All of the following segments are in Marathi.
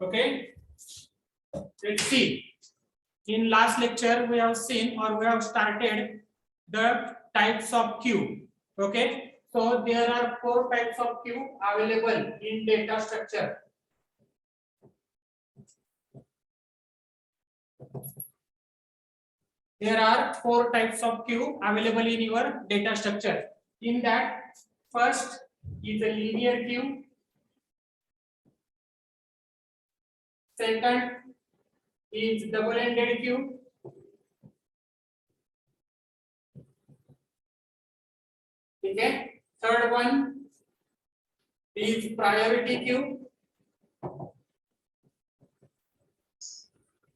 Okay, let's see. In last lecture, we have seen or we have started the types of queue. Okay, so there are 4 types of queue available in data structure. There are 4 types of queue available in your data structure. In that, first is a linear queue. Second is double-ended queue. Okay. Third one is priority queue.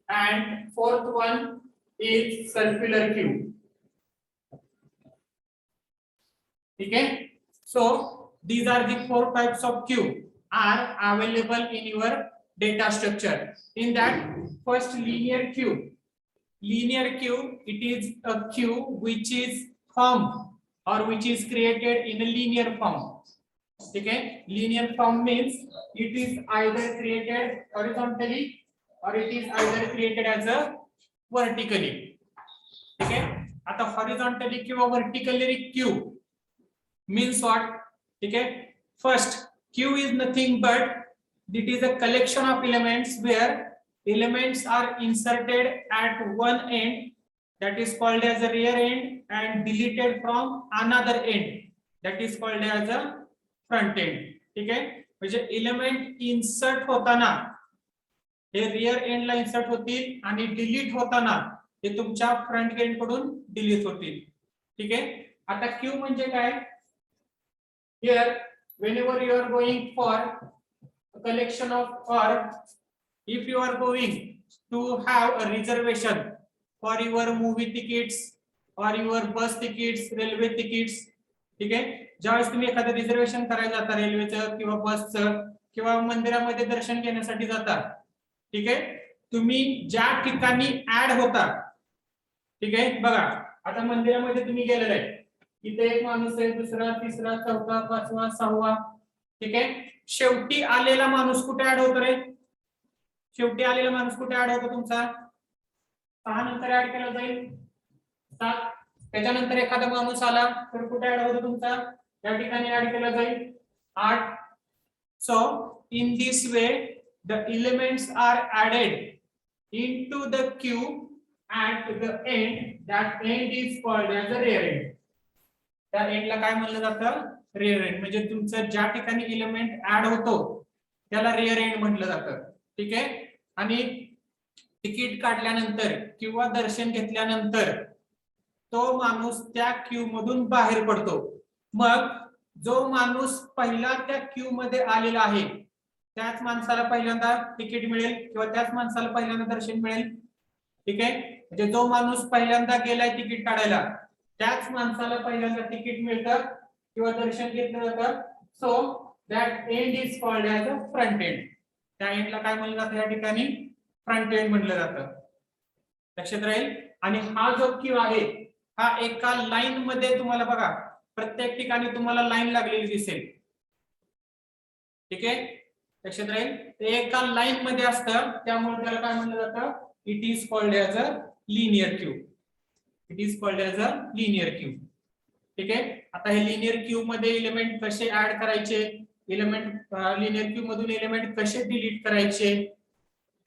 And fourth one is circular queue. Okay. So these are the 4 types of queue are available in your data structure. In that, first linear queue. Linear queue, it is a queue which is formed or which is created in a linear form. Okay, linear form means it is either created horizontally or it is either created as a vertically. Okay, आता horizontally किंवा vertically queue means what? Okay, first queue is nothing but it is a collection of elements where elements are inserted at one end, that is called as a rear end, and deleted from another end, that is called as a front end. ठीक आहे, म्हणजे एलिमेंट इन्सर्ट होताना हे रियर एंडला इन्सर्ट होतील आणि डिलीट होताना हे तुमच्या फ्रंट एंड कडून डिलीट होतील. ठीक आहे, आता क्यू म्हणजे काय? Here whenever you are going for a collection of or if you are going to have a reservation for your movie tickets or your bus tickets, railway tickets. ठीक आहे, ज्यावेळेस तुम्ही एखादं रिझर्वेशन करायला जाता रेल्वेचं किंवा बसचं किंवा मंदिरामध्ये दर्शन घेण्यासाठी जाता. ठीक आहे, तुम्ही ज्या ठिकाणी ऍड होता, ठीक आहे, बघा आता मंदिरामध्ये तुम्ही गेलेला आहे, इथे एक माणूस आहे, दुसरा, तिसरा, चौथा, पाचवा, सहावा. ठीक आहे, शेवटी आलेला माणूस कुठे ऍड होतो रे? शेवटी आलेला माणूस कुठे ऍड होतो तुमचा? 6 नंतर ऍड केला जाईल 7. त्याच्यानंतर एखादा माणूस आला तर कुठे ऍड होतो तुमचा? या ठिकाणी ऍड केला जाईल 8. So in this way the elements are added into the queue at the end. That end is called as a rear end. त्या एंडला काय म्हणलं जातं? Rear end. म्हणजे तुमचं ज्या ठिकाणी एलिमेंट ऍड होतो त्याला रियर एंड म्हटलं जातं. ठीक आहे, आणि तिकीट काढल्यानंतर किंवा दर्शन घेतल्यानंतर तो माणूस त्या क्यू मधून बाहेर पडतो. मग जो माणूस पहिला त्या क्यू मध्ये आलेला आहे त्याच माणसाला पहिल्यांदा तिकीट मिळेल किंवा त्याच माणसाला पहिल्यांदा दर्शन मिळेल. ठीक आहे, म्हणजे जो माणूस पहिल्यांदा गेलाय तिकीट काढायला त्याच माणसाला पहिल्यांदा तिकीट मिळतं किंवा दर्शन घेतलं जातं. So that end is called as a front end. त्या एंडला काय म्हणलं जातं? या ठिकाणी फ्रंट एंड म्हटलं जातं. लक्षात राहील. आणि हा जो क्यू आहे हा एका लाईन मध्ये तुम्हाला बघा प्रत्येक ठिकाणी तुम्हाला लाईन लागलेली दिसेल. ठीक आहे, लक्षात राहील. ते एका लाईन मध्ये असतं त्यामुळे त्याला काय म्हणलं जातं? It is called as a linear Q. It is called as a linear Q. ठीक आहे, आता हे लिनियर क्यू मध्ये एलिमेंट कसे ऍड करायचे, एलिमेंट लिनियर क्यू मधून एलिमेंट कसे डिलीट करायचे,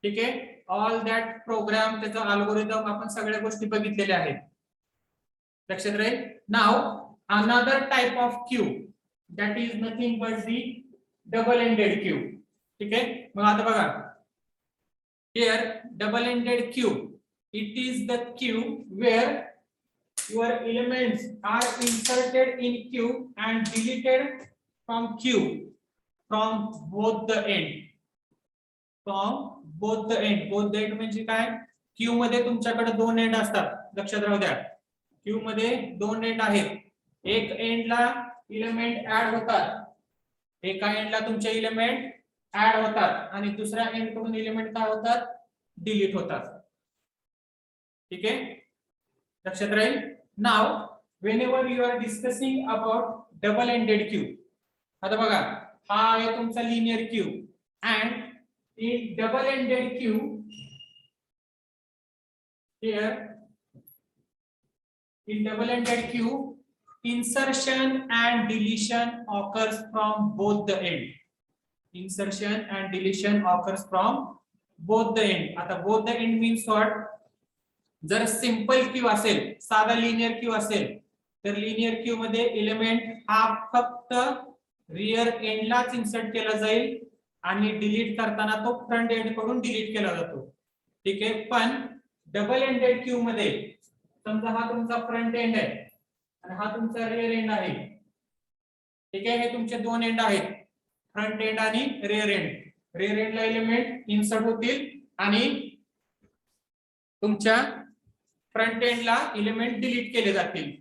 ठीक आहे, ऑल दॅट प्रोग्राम, त्याचा अल्गोरिदम आपण सगळ्या गोष्टी बघितलेल्या आहेत. लक्षात राहील. Now another type of Q that is nothing but the double ended Q. ठीक आहे, मग आता बघा here double ended queue, it is the queue where your elements are inserted in queue and deleted from queue from both the end. From both the end. Both the end म्हणजे काय? क्यू मध्ये तुमच्याकडे 2 एंड असतात. लक्षात राहू द्या, क्यू मध्ये 2 एंड आहेत. एक एंडला एलिमेंट ऍड होतात, एका एंडला तुमचे एलिमेंट ऍड होतात आणि दुसऱ्या एंड कडून एलिमेंट काय होतात? डिलीट होतात. ठीक आहे, लक्षात राहील. Now whenever you are discussing about double ended queue, आता बघा हा आहे तुमचा linear Q and in double-ended queue, here in double-ended queue, insertion and deletion occurs from both the end. Insertion and deletion occurs from both the end. आता both the end means what? जर सिंपल क्यू असेल, साधा लिनियर क्यू असेल, तर लिनियर क्यू मध्ये एलिमेंट हा फक्त रियर एंडलाच इन्सर्ट केला जाईल आणि डिलीट करताना तो फ्रंट एंड कडून डिलीट केला जातो. ठीक आहे. पण डबल एंडेड क्यू मध्ये समजा हा तुमचा फ्रंट एंड आहे आणि हा तुमचा रियर एंड आहे. ठीक आहे. हे तुमचे दोन एंड आहेत, फ्रंट एंड आणि रियर एंड. रियर एंडला एलिमेंट इन्सर्ट होतील आणि तुमच्या फ्रंट एंडला एलिमेंट डिलीट केले जातील.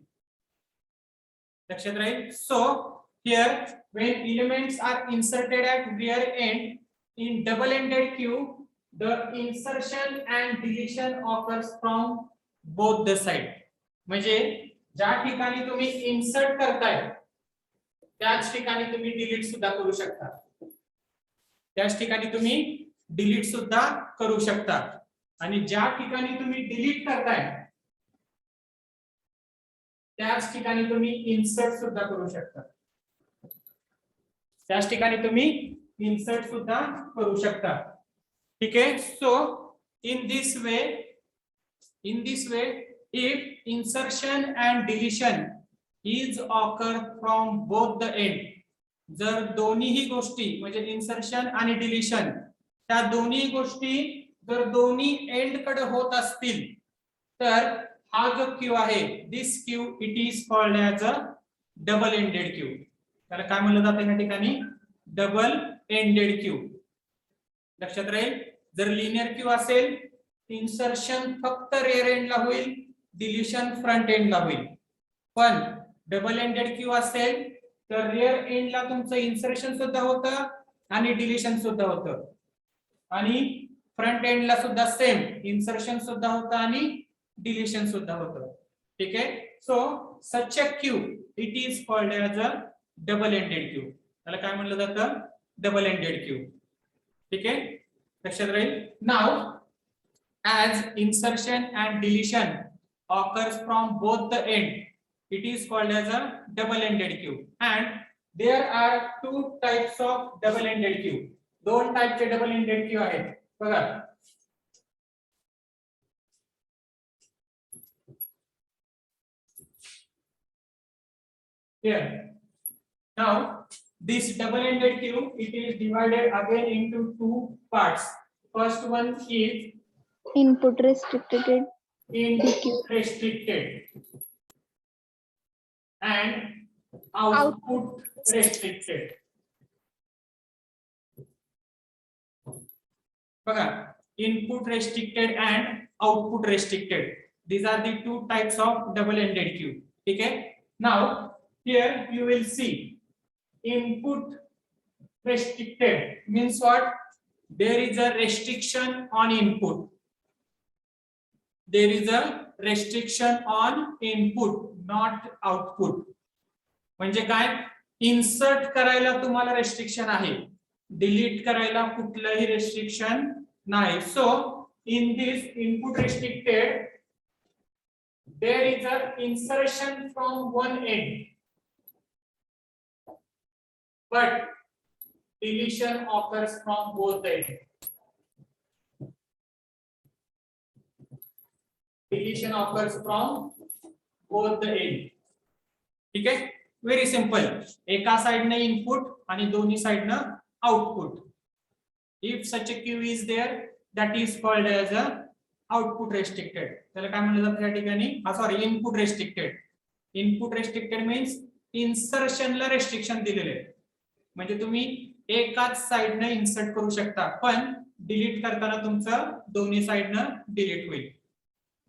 लक्षात राहील. So here when elements are inserted at rear end in double ended queue, the insertion and deletion occurs from both the side. म्हणजे ज्या ठिकाणी तुम्ही इन्सर्ट करताय त्याच ठिकाणी तुम्ही डिलीट सुद्धा करू शकता. त्याच ठिकाणी तुम्ही डिलीट सुद्धा करू शकता आणि ज्या ठिकाणी तुम्ही डिलीट करताय त्याच ठिकाणी तुम्ही इन्सर्ट सुद्धा करू शकता. त्याच ठिकाणी तुम्ही इन्सर्ट सुद्धा करू शकता. ठीक आहे. So in this way if insertion and deletion is occur from both the end, जर दोन्हीही गोष्टी म्हणजे इन्सर्शन आणि डिलीशन त्या दोन्ही गोष्टी जर दोन्ही एंड कडे होत असतील तर हा जो क्यू आहे, this queue it is called as a double ended queue. त्याला काय म्हणलं जातं या ठिकाणी? Double ended queue. लक्षात राहील. जर लिनियर क्यू असेल इन्सर्शन फक्त रियर एंडला होईल, डिलीशन फ्रंट एंडला होईल. पण डबल एंडेड क्यू असेल तर रियर एंडला तुमचं इन्सर्शन सुद्धा होतं आणि डिलीशन सुद्धा होतं आणि फ्रंट एंडला सुद्धा सेम इन्सर्शन सुद्धा होतं आणि डिलीशन सुद्धा होतं. ठीक आहे. So such a Q it is called as a double ended queue. त्याला काय म्हणलं जातं? Double ended Q. ठीक आहे. लक्षात राहील. Now as insertion and deletion occurs from both the end, it is called as a double ended queue. And there are two types of double ended queue. दोन टाइपचे डबल एंडेड क्यू आहेत बघा. Here now this double ended queue it is divided again into two parts. First one is input restricted and output restricted. बघा, input restricted and output restricted. These are the two types of double ended queue. ठीक है. Now here you will see input restricted means what? There is a restriction on input. There is a restriction on input, not output. म्हणजे काय? इन्सर्ट करायला तुम्हाला रेस्ट्रिक्शन आहे, डिलीट करायला कुठलंही रेस्ट्रिक्शन नाही. So in this input restricted there is a insertion from one end but deletion occurs from both the ends. Deletion occurs from both the end. ठीक आहे. Very simple. एका साइडने इनपुट आणि दोन्ही साइडने output. If such a queue is there that is called as a output restricted. त्याला काय म्हणलं जातं या ठिकाणी? Sorry, input restricted. Input restricted means इन्सर्शनला रेस्ट्रिक्शन दिलेले आहे. म्हणजे तुम्ही एकाच साइडने इन्सर्ट करू शकता पण डिलीट करताना तुमचं दोन्ही साइडने डिलीट होईल.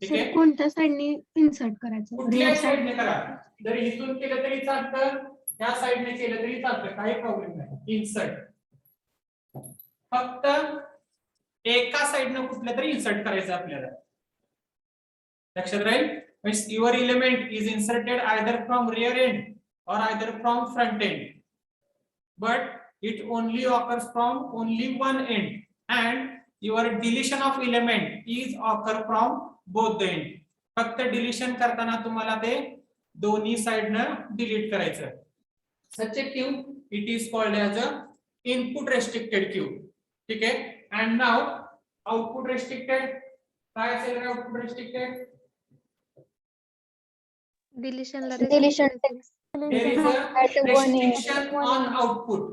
ठीक आहे. कोणत्या साइडने इन्सर्ट करायचं? कुठल्या साइडने करा. जर इथून केलं तरी चालतं, त्या साइडने केलं तरी चालतं, काही प्रॉब्लेम नाही. इन्सर्ट फक्त एका साइडने कुठल्या तरी इन्सर्ट करायचं आपल्याला. लक्षात राहील. Means your element is inserted either from rear end or either from front end, but it only occurs from only one end and your deletion of element is occur from both the end. फक्त डिलीशन करताना तुम्हाला ते दोन्ही साइडनं डिलीट करायचं. Such a queue it is called as a input restricted queue. ठीक आहे. And now output restricted काय असेल output restricted? Deletion There is a restriction on output.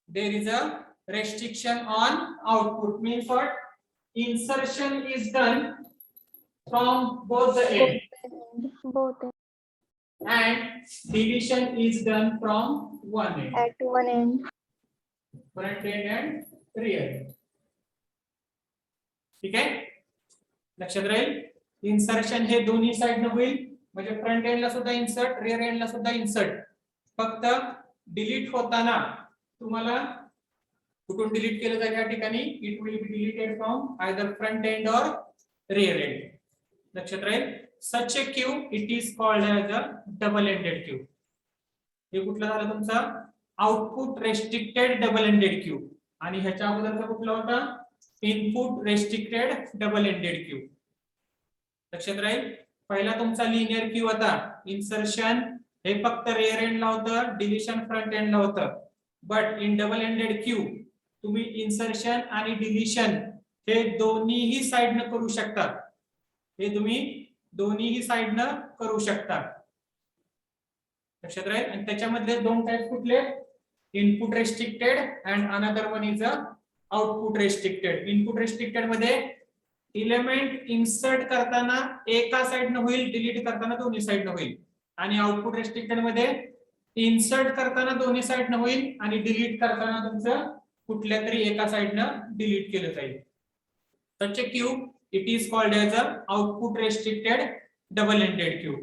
There is a restriction on output means what? Insertion is done from both the end both and deletion is done from one end. at one end. Front end and rear end. ठीक आहे. लक्षात राहील. इन्सर्शन हे दोन्ही साइडनं होईल म्हणजे फ्रंट एंडला सुद्धा इन्सर्ट रिअर एंडला सुद्धा इन्सर्ट. फक्त डिलीट होताना तुम्हाला कुठून डिलीट केलं जाईल या ठिकाणी it will be deleted from either front end or rear end. लक्षात राहील. Such a queue it is called as a double ended queue. हे कुठलं झालं तुमचा output restricted double ended queue आणि ह्याच्या अगोदरचा कुठला होता input restricted double ended queue. लक्षात राहील. पहिला तुमचा लिनियर क्यू होता. इन्सर्शन हे फक्त रिअर एंडला होतं, डिलीशन फ्रंट एंडला होतं. But in double ended Q तुम्ही इन्सर्शन आणि डिलीशन हे दोन्हीही साइडनं करू शकता. हे तुम्ही दोन्हीही साइडनं करू शकता. लक्षात राहील. आणि त्याच्यामध्ये दोन टाइप कुठले input restricted and another one is a output restricted. Input restricted मध्ये इलेमेंट इन्सर्ट करताना एका साइडनं होईल, डिलीट करताना दोन्ही साइडनं होईल. आणि आउटपुट रेस्ट्रिक्टेड मध्ये इन्सर्ट करताना दोन्ही साइडनं होईल आणि डिलीट करताना तुमचं कुठल्या तरी एका साइडनं डिलीट केलं जाईल. सच a Q it is called as a output restricted double ended queue.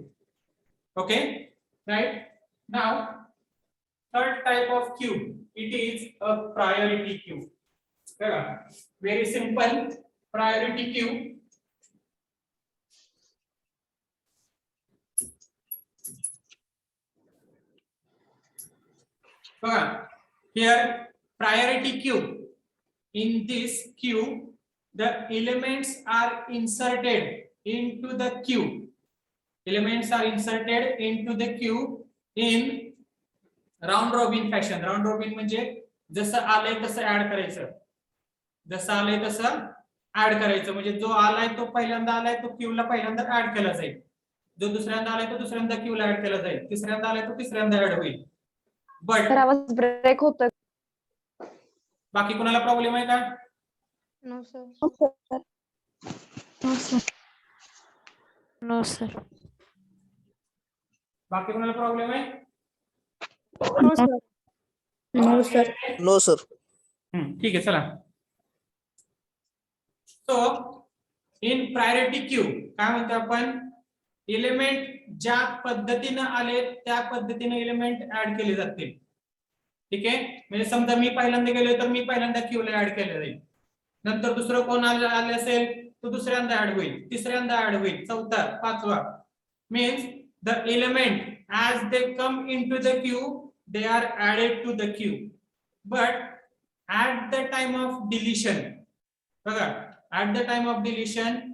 Okay, right? Now third type of queue it is a priority queue. Very simple. Priority queue here priority queue. In this queue the elements are inserted into the queue. Elements are inserted into the queue in round robin fashion. Round robin म्हणजे जसं आलंय तसं ऍड करायचं. जसं आलंय तसं ऍड करायचं. म्हणजे जो आलाय तो पहिल्यांदा आलाय तो क्यूला पहिल्यांदा ऍड केला जाईल. जो दुसऱ्यांदा आलाय तो दुसऱ्यांदा क्यूला ऍड केला जाईल. तिसऱ्यांदा आलाय तो तिसऱ्यांदा ऍड होईल. बट आवाज ब्रेक होतोय. बाकी कोणाला प्रॉब्लेम आहे का? No sir. No sir. बाकी कोणाला प्रॉब्लेम आहे? No sir. No sir. ठीक आहे चला. सो इन प्रायोरिटी क्यू काय म्हणतो आपण एलिमेंट ज्या पद्धतीने आले त्या पद्धतीने एलिमेंट ऍड केले जातील. ठीक आहे. म्हणजे समजा मी पहिल्यांदा गेलो तर मी पहिल्यांदा क्यूला ऍड केलं जाईल. नंतर दुसरं कोण आले असेल तो दुसऱ्यांदा ऍड होईल, तिसऱ्यांदा ऍड होईल, चौथा, पाचवा. Means the element as they come into the queue they are added to the queue. But at the time of deletion बघा at the time of deletion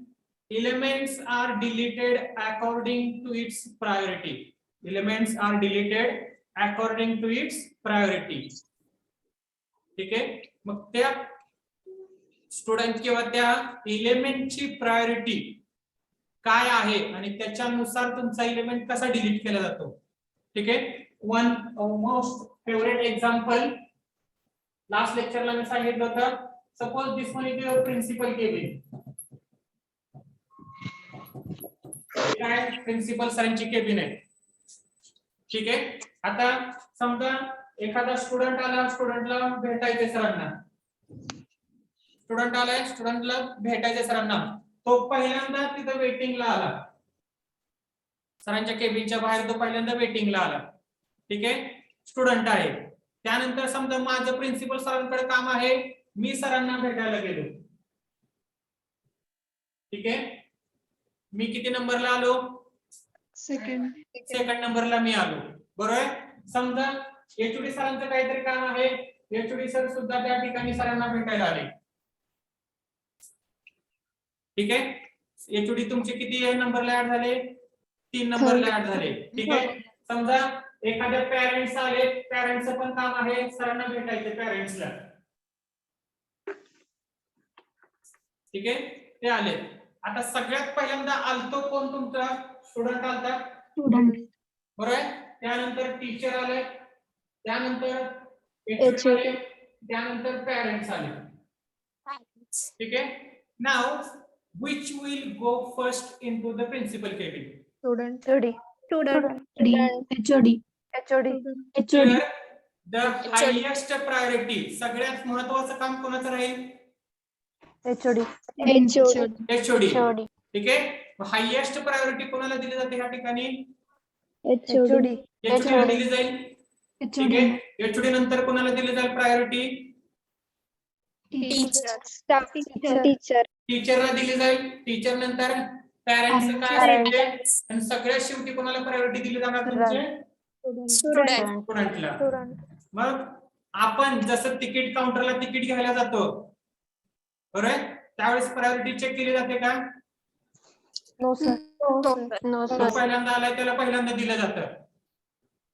elements are deleted according to its priority. Elements are deleted according to its priority. ठीक आहे. मग त्या स्टुडंट किंवा त्या एलिमेंटची प्रायोरिटी काय आहे आणि त्याच्यानुसार तुमचा एलिमेंट कसा डिलीट केला जातो. ठीक आहे. One most favourite example last लेक्चरला मी सांगितलं होतं. Suppose this one is your principal cabin. काय प्रिन्सिपल सरांची केबिन आहे. ठीक आहे. आता समजा एखादा स्टुडंट आला, स्टुडंटला भेटायचे सरांना. स्टुडंट आलाय, स्टुडंटला भेटायचे सरांना. तो पहिल्यांदा तिथं वेटिंगला आला. सरांच्या केबिनच्या बाहेर तो पहिल्यांदा वेटिंगला आला. ठीक आहे. स्टुडंट आहे. त्यानंतर समजा माझं प्रिन्सिपल सरांकडे काम आहे, मी सरांना भेटायला गेलो. ठीक आहे. मी किती नंबरला आलो? सेकंड नंबरला मी आलो. बरोबर. समजा एचओडी सरांचं काहीतरी काम आहे, एचओडी सर सुद्धा त्या ठिकाणी सरांना भेटायला आले. ठीक आहे. एचओडी तुमचे किती नंबरला ऍड झाले? 3 नंबरला ऍड झाले. ठीक आहे. समजा एखाद्या पॅरेंट्स आले, पॅरेंट्सचं पण काम आहे सरांना भेटायचं पॅरेंट्सला. ठीक आहे, ते आले. आता सगळ्यात पहिल्यांदा आलतो कोण? तुमचा स्टुडंट आलता, स्टुडंट. बरोबर आहे. त्यानंतर टीचर आले, त्यानंतर HOD आले, त्यानंतर पॅरेंट्स आले. ठीक आहे. Now which will go first into the principal cabin? Student. HOD. Here the highest priority, सगळ्यात महत्त्वाचं काम कोणाचं राहील? HOD. HOD. ठीक आहे. हायएस्ट प्रायोरिटी कोणाला दिली जाते ह्या ठिकाणी? HOD. HOD ला दिली जाईल. ठीक आहे. HOD नंतर कोणाला दिली जाईल प्रायोरिटी? टीचरला दिली जाईल. टीचर नंतर पॅरेंट्स काय असते? आणि सगळ्यात शेवटी कोणाला प्रायोरिटी दिली जाणार? तुमचे स्टुडंटला. मग आपण जसं तिकीट काउंटरला तिकीट घ्यायला जातो, बरोबर आहे, त्यावेळेस प्रायोरिटी चेक केली जाते का? No sir. जो पहिल्यांदा आलाय त्याला पहिल्यांदा दिलं जातं,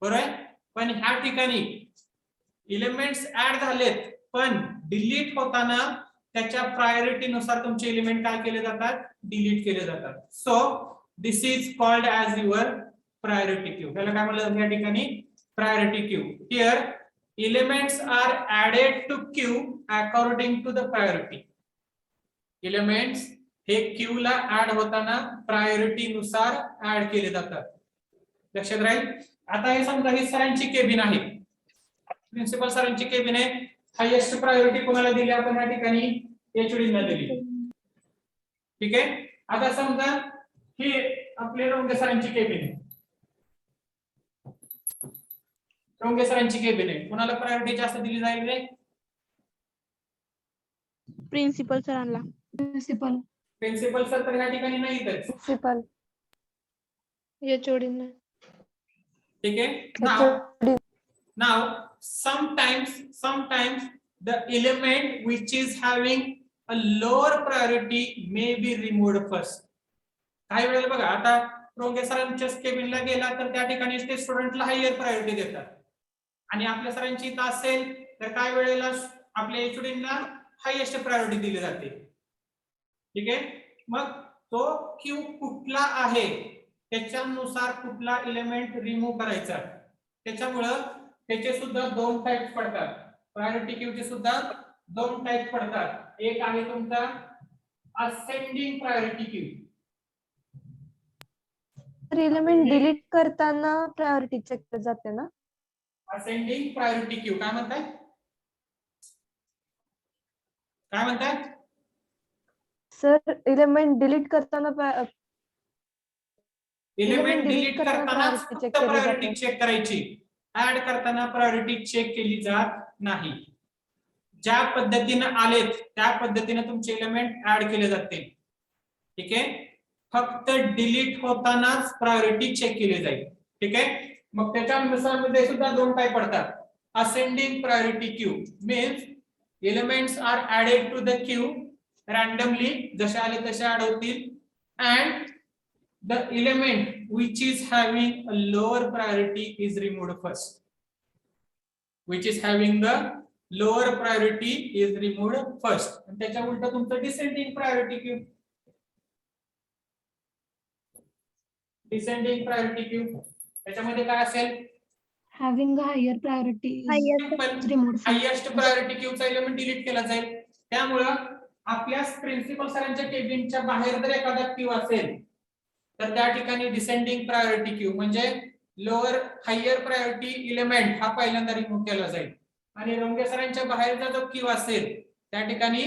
बरोबर आहे. पण ह्या ठिकाणी एलिमेंट्स ऍड झालेत, पण डिलीट होताना त्याच्या प्रायोरिटी नुसार तुमचे एलिमेंट काय केले जातात? डिलीट केले जातात. So this is called as your priority queue. त्याला काय म्हणलं या ठिकाणी? Priority queue. Here elements are added to queue according to the priority. Elements हे क्यू ला ऍड होताना प्रायोरिटी नुसार ऍड केले जातात. लक्षात राहील. आता हे समजा ही सरांची केबिन आहे, प्रिन्सिपल सरांची केबिन आहे. हायेस्ट प्रायोरिटी कोणाला दिली आपण या ठिकाणी? एचओडी ला दिली. ठीक आहे. आता समजा ही आपले रोंगे सरांची केबिन आहे. रोंगे सरांची केबिन आहे, कोणाला प्रायोरिटी जास्त दिली जाईल रे? प्रिन्सिपल सरांना. प्रिन्सिपल सर तर या ठिकाणी नाही इथेच. प्रिन्सिपल. HOD ना. ठीक आहे. Now sometimes the element which is having a lower priority may be removed first. काही वेळेला बघा, आता रोंगे सरांच्या केबिनला गेला तर त्या ठिकाणी ते स्टुडंटला हायर प्रायोरिटी देतात, आणि आपल्या सरांची इथं असेल तर काही वेळेला आपल्या एचओडींना हायेस्ट प्रायोरिटी दिली जाते. ठीक आहे. मग तो क्यू कुठला आहे त्याच्यानुसार कुठला एलिमेंट रिमूव्ह करायचा, त्याच्यामुळं त्याचे सुद्धा 2 टाइप्स पडतात. प्रायोरिटी क्यूचे सुद्धा 2 टाइप पडतात. एक आहे तुमचा ascending priority Q. Element delete करताना प्रायोरिटी चेक केली जाते ना? Ascending priority Q. काय म्हणताय? काय म्हणताय सर? एलिमेंट डिलीट करताना एलिमेंट डिलीट करताना फक्त प्रायोरिटी चेक करायची, ऍड करताना प्रायोरिटी चेक केली जात नाही. ज्या पद्धतीने आलेत त्या पद्धतीने तुमचे एलिमेंट ऍड केले जातील. ठीक आहे. फक्त डिलीट होतानाच प्रायोरिटी चेक केली जाईल. ठीक आहे. मग त्याच्यानुसार मध्ये सुद्धा 2 टाइप पडतात. Ascending priority queue means elements are added to the queue randomly, जसे आले तसे ऍड होतील, and the element which is having a lower priority is removed first. Which is having the lower priority is removed first. आणि त्याच्या उलट तुमचं descending priority queue. Descending priority queue त्याच्यामध्ये काय असेल? having a higher priority is removed. Highest priority क्यूचा एलिमेंट डिलीट केला जाईल. त्यामुळं आपल्या प्रिन्सिपल सरांच्या केबिनच्या बाहेर जर एखादा क्यू असेल तर त्या ठिकाणी डिसेंडिंग प्रायोरिटी क्यू म्हणजे लोअर हायर प्रायोरिटी एलिमेंट हा पहिल्यांदा रिमूव्ह केला जाईल, आणि रोंगे सरांच्या बाहेरचा जो क्यू असेल त्या ठिकाणी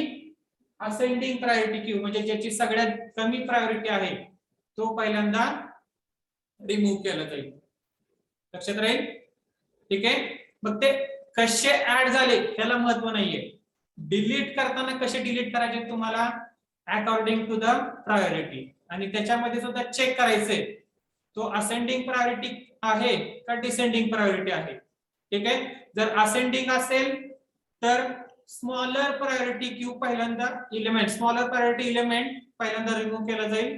असेंडिंग प्रायोरिटी क्यू म्हणजे ज्याची सगळ्यात कमी प्रायोरिटी आहे तो पहिल्यांदा रिमूव्ह केला जाईल. लक्षात राहील. ठीक आहे. मग ते कसे ऍड झाले त्याला महत्व नाहीये. डिलीट करताना कसे डिलीट करायचे तुम्हाला अकॉर्डिंग टू द प्रायोरिटी, आणि त्याच्यामध्ये सुद्धा चेक करायचंय तो असेंडिंग प्रायोरिटी आहे का डिसेंडिंग प्रायोरिटी आहे. ठीक आहे. जर असेंडिंग असेल तर स्मॉलर प्रायोरिटी क्यू पहिल्यांदा एलिमेंट, स्मॉलर प्रायोरिटी एलिमेंट पहिल्यांदा रिमूव्ह केला जाईल.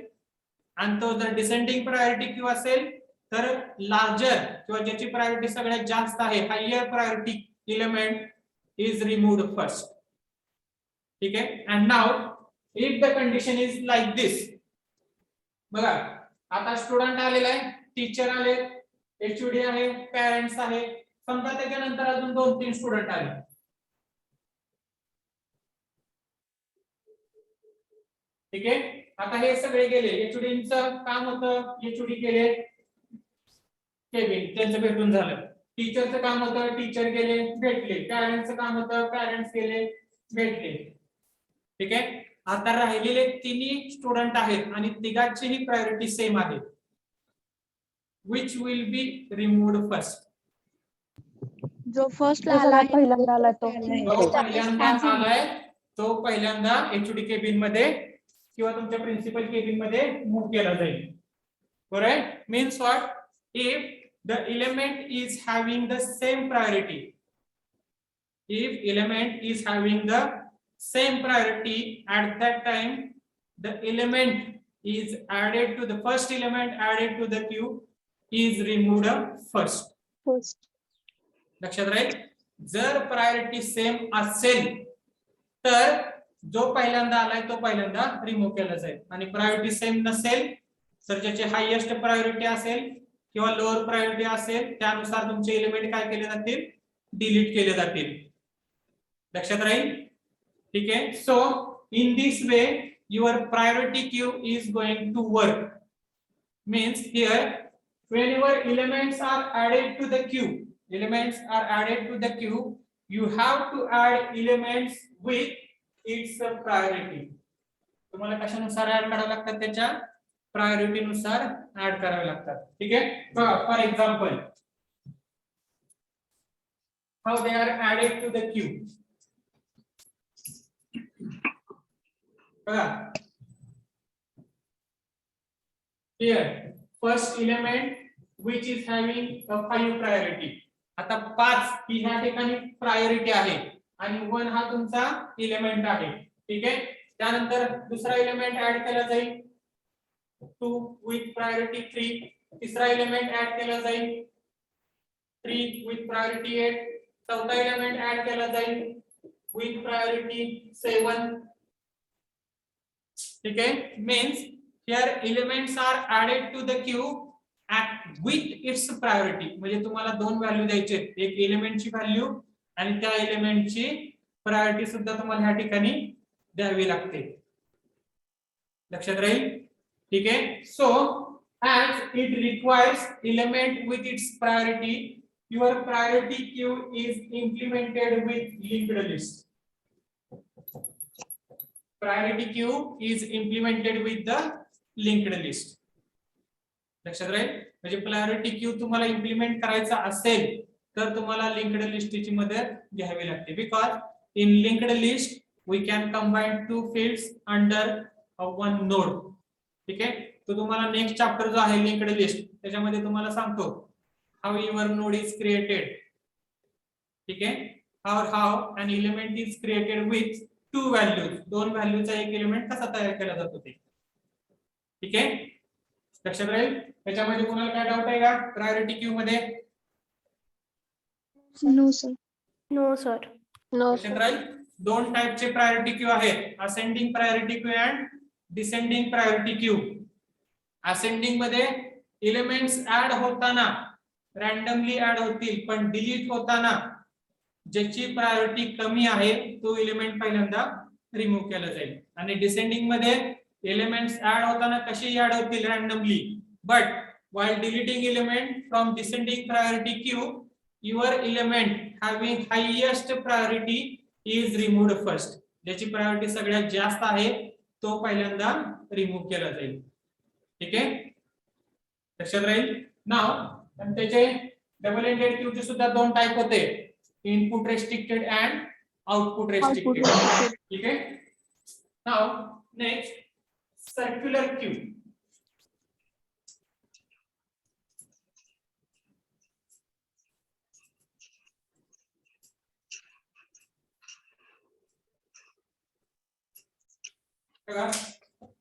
आणि तो जर डिसेंडिंग प्रायोरिटी क्यू असेल तर लार्जर किंवा ज्याची प्रायोरिटी सगळ्यात जास्त आहे, higher priority element is removed first. ठीक आहे. And now if the condition is like this, बघा आता स्टुडंट आलेला आहे, टीचर आले, एचओडी आहे, पॅरेंट्स आहे, समजा त्याच्यानंतर अजून 2-3 स्टुडंट आले. ठीक आहे. आता हे सगळे गेले, एचओडींचं काम होतं, एचओडी गेले केबिन, त्यांचं भेटून झालं. टीचरचं काम होतं, टीचर गेले भेटले. पॅरेंट्सचं काम होतं, पॅरेंट्स गेले भेटले. ठीक आहे. आता राहिलेले तिन्ही स्टुडंट आहेत आणि तिघांचीही प्रायोरिटी सेम आहे. Which will be removed first? जो फर्स्ट जो सगळ्यात पहिल्यांदा आला तो. जो पहिल्यांदा आलाय तो पहिल्यांदा एचओडी केबिन मध्ये किंवा तुमच्या प्रिन्सिपल केबिन मध्ये मूव्ह केला जाईल. बरोबर. Means what? If the element is having the same priority, if element is having the same priority, at that time the element is added to the first element added to the queue is removed first. लक्षात राहील. जर प्रायोरिटी सेम असेल तर जो पहिल्यांदा आलाय तो पहिल्यांदा रिमूव्ह केला जाईल. आणि प्रायोरिटी सेम नसेल तर ज्याची हायेस्ट प्रायोरिटी असेल किंवा लोअर प्रायोरिटी असेल त्यानुसार तुमचे एलिमेंट काय केले जातील? डिलीट केले जातील. लक्षात राहील. ठीक आहे. So in this way your priority queue is going to work. Means here whenever elements are added to the queue, elements are added to the queue, you have to add elements with its priority. तुम्हाला कशानुसार ऍड करावे लागतात? त्याच्या प्रायोरिटी नुसार ऍड करावे लागतात. ठीक आहे. For example, how they are added to the queue. बघा here first element which is having a 5 priority. आता 5 ही ह्या ठिकाणी प्रायोरिटी आहे आणि 1 हा तुमचा इलेमेंट आहे. ठीक आहे. त्यानंतर दुसरा इलेमेंट ऍड केला जाईल 2 with priority 3. तिसरा एलिमेंट ऍड केला जाईल 3 with priority 8. चौथा एलिमेंट ऍड केला जाईल with priority 7. ठीक आहे. Means here elements are added to the queue at with its priority. म्हणजे तुम्हाला दोन व्हॅल्यू द्यायचे, एक एलिमेंटची व्हॅल्यू आणि त्या एलिमेंटची प्रायोरिटी सुद्धा तुम्हाला ह्या ठिकाणी द्यावी लागते. लक्षात राहील. ठीक आहे. So as it requires element with its priority, your priority queue is implemented with linked list. Priority queue is implemented with the linked list. लक्षात राहील. म्हणजे प्रायोरिटी क्यू तुम्हाला इम्प्लिमेंट करायचा असेल तर तुम्हाला लिंक्ड लिस्टची मदत घ्यावी लागते. Because in linked list we can combine 2 fields under one node. ठीक आहे. तो तुम्हाला नेक्स्ट चॅप्टर जो आहे लिंक्ड लिस्ट त्याच्यामध्ये तुम्हाला सांगतो how your node is created. ठीक आहे. How an element is created with 2 values. 2 व्हॅल्यूचा एक एलिमेंट कसा तयार केला जातो ते. ठीक आहे. लक्षात राहील. त्याच्यामध्ये कोणाला काय डाऊट आहे का प्रायोरिटी क्यू मध्ये? No sir. No sir. लक्षात राहील. 2 टाइपचे प्रायोरिटी क्यू आहेत, ascending priority queue and descending priority queue. Ascending मध्ये एलिमेंट्स ऍड होताना रॅन्डमली ऍड होतील, पण डिलीट होताना ज्याची प्रायोरिटी कमी आहे तो एलिमेंट पहिल्यांदा रिमूव्ह केला जाईल. आणि डिसेंडिंग मध्ये एलिमेंट्स ऍड होताना कशी ऍड होतील? Randomly. But while deleting element from descending priority queue, your element having highest priority is removed first. ज्याची प्रायोरिटी सगळ्यात जास्त आहे तो पहिल्यांदा रिमूव्ह केला जाईल. ठीक आहे. लक्षात राहील. नाव त्याचे डबल एंडेड क्यू चे सुद्धा 2 टाइप होते, input restricted and output restricted. ठीक आहे. Now next circular queue.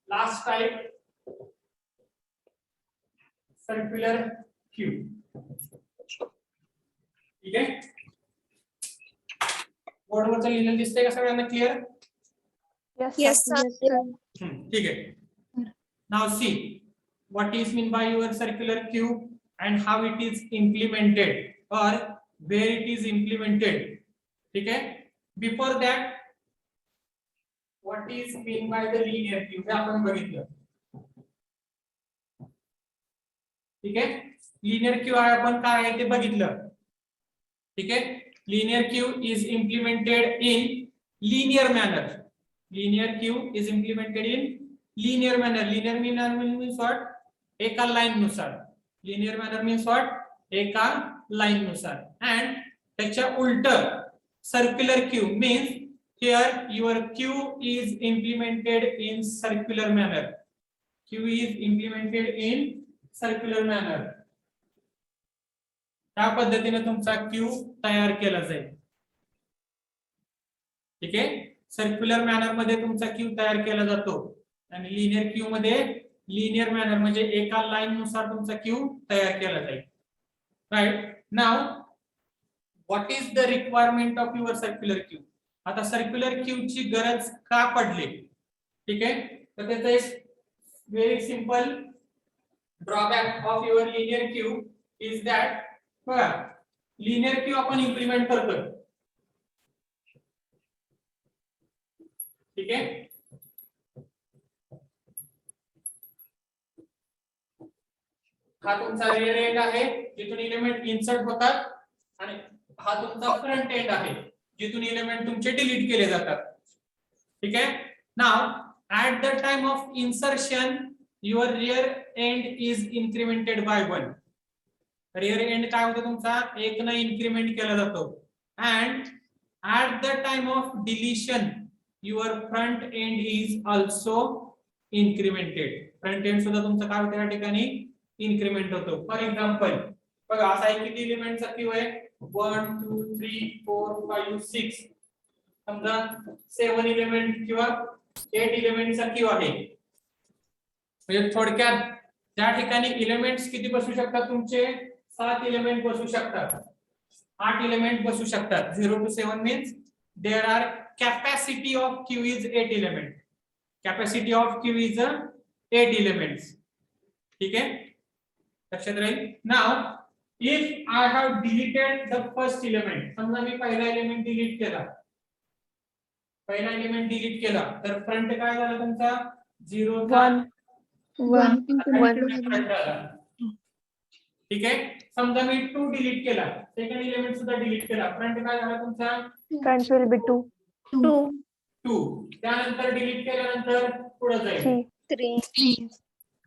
Last type circular queue. ठीक आहे, बोर्डवरचं लिहिलेलं दिसतंय का सगळ्यांना क्लिअर? Yes, sir. ठीक आहे. Now see what is mean by your circular queue and how it is implemented or where it is implemented. ठीक आहे. Before that, what is mean by the linear queue हे आपण बघितलं. ठीक आहे, लिनियर क्यू आहे आपण काय आहे ते बघितलं. ठीक आहे, linear queue is implemented in linear manner. Linear queue is implemented in linear manner. Linear manner means what? एका लाईन नुसार. Linear manner means what? एका लाईन नुसार. And त्याच्या उलट circular queue means here your queue is implemented in circular manner. Queue is implemented in circular manner. त्या पद्धतीने तुमचा क्यू तयार केला जाईल. ठीक आहे, सर्क्युलर मॅनर मध्ये तुमचा क्यू तयार केला जातो आणि लिनियर क्यू मध्ये लिनियर मॅनर म्हणजे एका लाईन नुसार तुमचा क्यू तयार केला जाईल. Right. Now what is the requirement of your circular queue. आता सर्क्युलर क्यू ची गरज का पडली? ठीक आहे, तर त्याचं एक very simple drawback of your linear queue is that बघा, लिनियर क्यू आपण इम्प्लिमेंट करतो. ठीक आहे, हा तुमचा रिअर एंड आहे जिथून एलिमेंट इन्सर्ट होतात आणि हा तुमचा फ्रंट एंड आहे जिथून एलिमेंट तुमचे डिलीट केले जातात. ठीक आहे. Now at the time of insertion your rear end is incremented by 1. Rear end काय होतं तुमचा 1 ने इन्क्रिमेंट केला जातो. And at the time of deletion your front end is also incremented. Front end सुद्धा तुमचं काय होतं या ठिकाणी इन्क्रिमेंट होतो. फॉर एक्झाम्पल बघा, असा एक किती एलिमेंटचा क्यू आहे 1 2 3 4 5 6. समजा 7 एलिमेंट किंवा 8 एलिमेंटचा क्यू आहे. म्हणजे थोडक्यात त्या ठिकाणी एलिमेंट्स किती बसू शकतात तुमचे? 7 एलिमेंट बसू शकतात, 8 एलिमेंट बसू शकतात. 0 to 7 means there are capacity of queue is 8 element. Capacity of queue is 8 elements. ठीक आहे, लक्षात राहील. Now if I have deleted the first element, समजा मी पहिला एलिमेंट डिलीट केला, पहिला एलिमेंट डिलीट केला तर फ्रंट काय झाला तुमचा 0 1 ठीक आहे. समजा मी 2 डिलीट केला, सेकंड एलिमेंट सुद्धा डिलीट केला, फ्रंट काय झाला तुमचा front will be 2 2. त्यानंतर डिलीट केल्यानंतर पुढे जाईल 3.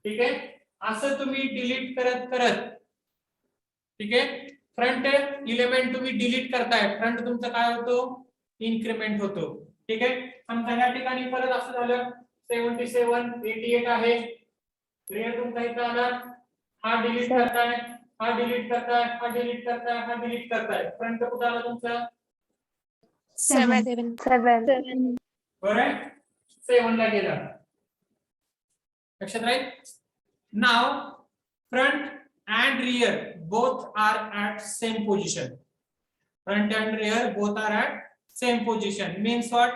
ठीक आहे. असं तुम्ही डिलीट करत करत, ठीक आहे, फ्रंट एलिमेंट तुम्ही डिलीट करताय, फ्रंट तुमचा काय होतो इन्क्रिमेंट होतो. ठीक आहे. समजा या ठिकाणी परत असं झालं 77 88 आहे, रिअर तुमचा इथं आला, हा डिलीट करताय, हा डिलीट करताय, हा डिलीट करताय, हा डिलीट करताय, फ्रंट कुठं आला तुमचा 7 बरं 7 ला गेला. लक्षात राहील. Now front and rear both are at same position. Front and rear both are at same position. Means what?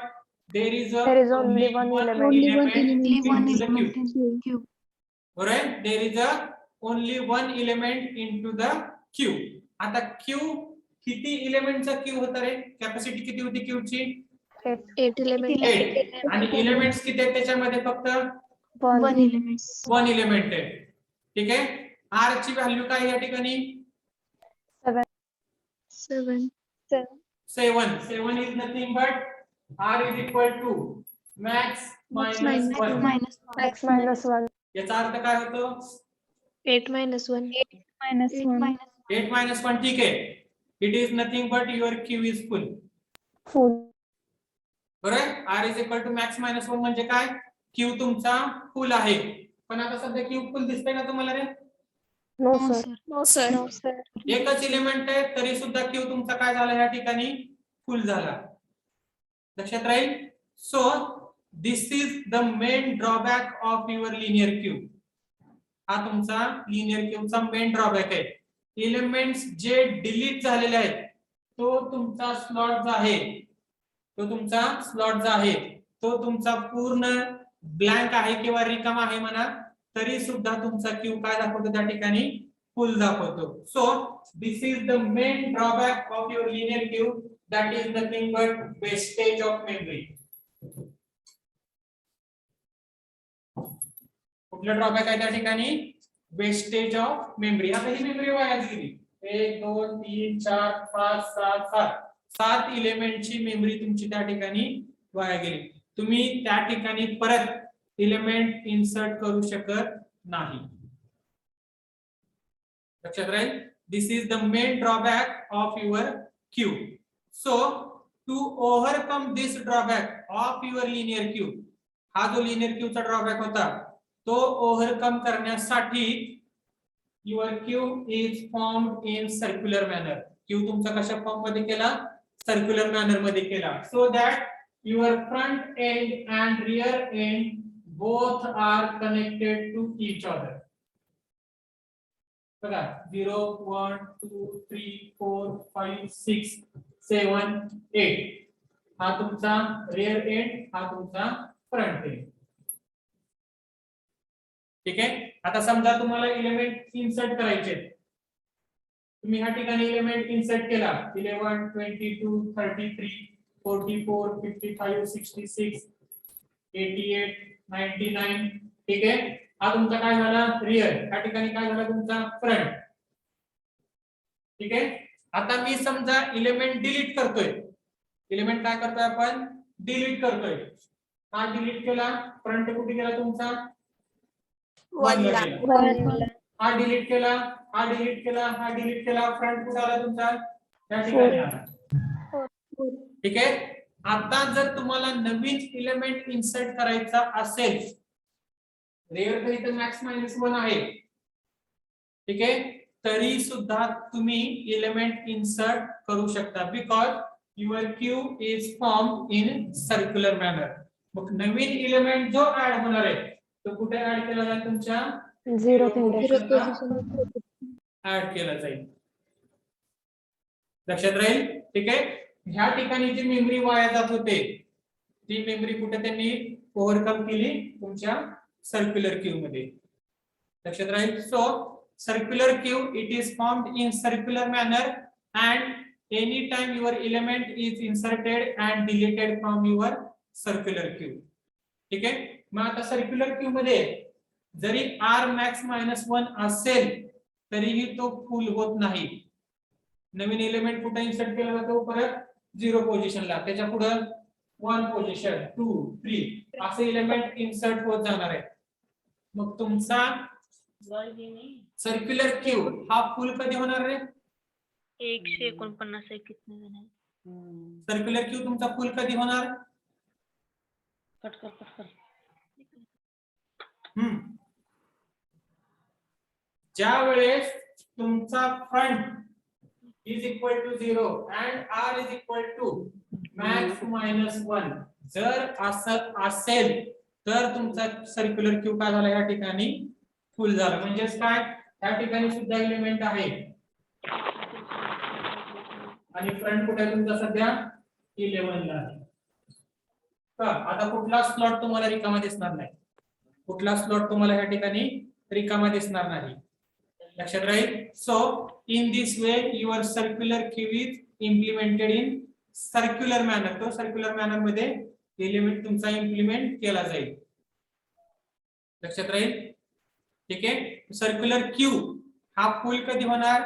There is only one element. into the queue. Alright? There is only one element into the queue. आता queue किती एलिमेंटचा क्यू होता रे? कॅपॅसिटी किती होती क्यू ची? 8 element. 8. आणि एलिमेंट्स किती आहेत त्याच्यामध्ये? फक्त 1 एलिमेंट आहे. ठीक आहे. आर ची व्हॅल्यू काय या ठिकाणी 7 7 is nothing but r is equal to max minus 1. X minus 1. याचा अर्थ काय होतो 8 minus 1. 8 minus 1. ठीक आहे. It is nothing but your queue is full. बरोबर. r is equal to max minus 1 म्हणजे काय? क्यू तुमचा फुल आहे. पण आता सध्या क्यू फुल दिसतंय ना तुम्हाला रे? No sir. एकच एलिमेंट आहे तरी सुद्धा क्यू तुमचा काय झाला या ठिकाणी फुल झाला. लक्षात राहील. So this is the main drawback of your linear queue. हा तुमचा लिनियर क्यूबचा मेन ड्रॉबॅक आहे. एलिमेंट्स जे डिलीट झालेले आहेत तो तुमचा स्लॉट जो आहे तो तुमचा पूर्ण ब्लँक आहे किंवा रिकामा आहे म्हणा, तरी सुद्धा तुमचा क्यू काय दाखवतो त्या ठिकाणी फुल दाखवतो. So this is the main drawback of your linear cube, that is nothing but wastage of memory. कुठला ड्रॉबॅक आहे त्या ठिकाणी? Wastage of memory. आता ही मेमरी वाया गेली. 1 2 3 4 5 6 7 7 एलिमेंटची मेमरी तुमची त्या ठिकाणी वाया गेली. तुम्ही त्या ठिकाणी परत एलिमेंट इन्सर्ट करू शकत नाही. लक्षात राहील. This is the main drawback of your queue. So to overcome this drawback of your linear queue, हा जो लिनियर क्यूचा ड्रॉबॅक होता तो ओव्हरकम करण्यासाठी your queue is formed in circular manner. Queue तुमचा कशा फॉर्म मध्ये केला? सर्क्युलर मॅनर मध्ये केला. So that your front end and rear end both are connected to each other. बघा 0 1 2 3 4 5 6 7 8 हा तुमचा रियर एंड, हा तुमचा फ्रंट एंड. ठीक आहे. आता समजा तुम्हाला एलिमेंट इन्सर्ट करायचे, तुम्ही ह्या ठिकाणी एलिमेंट इन्सर्ट केला 11 22 33 44 55 66 88 99. ठीक आहे. हा तुमचा काय झाला? रियर. ह्या ठिकाणी काय झाला? तुमचा फ्रंट. ठीक आहे. आता मी समजा एलिमेंट डिलीट करतोय. एलिमेंट काय करतोय आपण? डिलीट करतोय. हा डिलीट केला, फ्रंट कुठे गेला तुमचा? 1 ला गेला. हा डिलीट केला, हा डिलीट केला, हा डिलीट केला, फ्रंट कुठे आला तुमचा? त्या ठिकाणी आला. ठीक आहे. आता जर तुम्हाला नवीन एलिमेंट इन्सर्ट करायचा असेल, रियर तर इथे मॅक्स मायनस 1 आहे. ठीक आहे. तरी सुद्धा तुम्ही एलिमेंट इन्सर्ट करू शकता, because your queue is form in circular manner. मग नवीन एलिमेंट जो ऍड होणार आहे तो कुठे ऍड केला जाईल? तुमच्या 0 ऍड केला जाईल. लक्षात राहील. ठीक आहे. ह्या ठिकाणी जी मेमरी वाया जात होते ती मेमरी कुठे त्यांनी ओव्हरकम केली? तुमच्या सर्क्युलर क्यू मध्ये. लक्षात राहील. So circular Q it is formed in circular manner and any time your element is inserted and deleted from your circular queue. ठीक आहे. मग आता सर्क्युलर क्यू मध्ये जरी आर मॅक्स मायनस 1 असेल तरीही तो फुल होत नाही. नवीन एलिमेंट कुठे इन्सर्ट केला जातो? परत 0 पोझिशनला, त्याच्या पुढे 1 पोझिशन 2 3 असे एलिमेंट इन्सर्ट होत जाणार आहे. मग तुमचा सर्क्युलर क्यू हा फुल कधी होणार रे? 149 कितने दिन है? सर्क्युलर क्यू तुमचा फुल कधी होणार? कट कर. ज्या वेळेस तुमचा front is equal to 0 and R is equal to max minus 1 जर असं असेल तर तुमचा सर्क्युलर क्यू काय झाला? या ठिकाणी फुल झाला. म्हणजेच काय? या ठिकाणी सुद्धा एलिमेंट आहे आणि फ्रंट कुठे तुमचा सध्या 11 ला आहे. आता कुठला स्लॉट तुम्हाला रिकामा दिसणार नाही. कुठला स्लॉट तुम्हाला या ठिकाणी रिकामा दिसणार नाही. लक्षात राहील. So in this way your circular Q is implemented in circular manner. तो सर्क्युलर मॅनर मध्ये एलिमेंट तुमचा इम्प्लिमेंट केला जाईल. लक्षात राहील. ठीक आहे. सर्क्युलर क्यू हा फुल कधी होणार?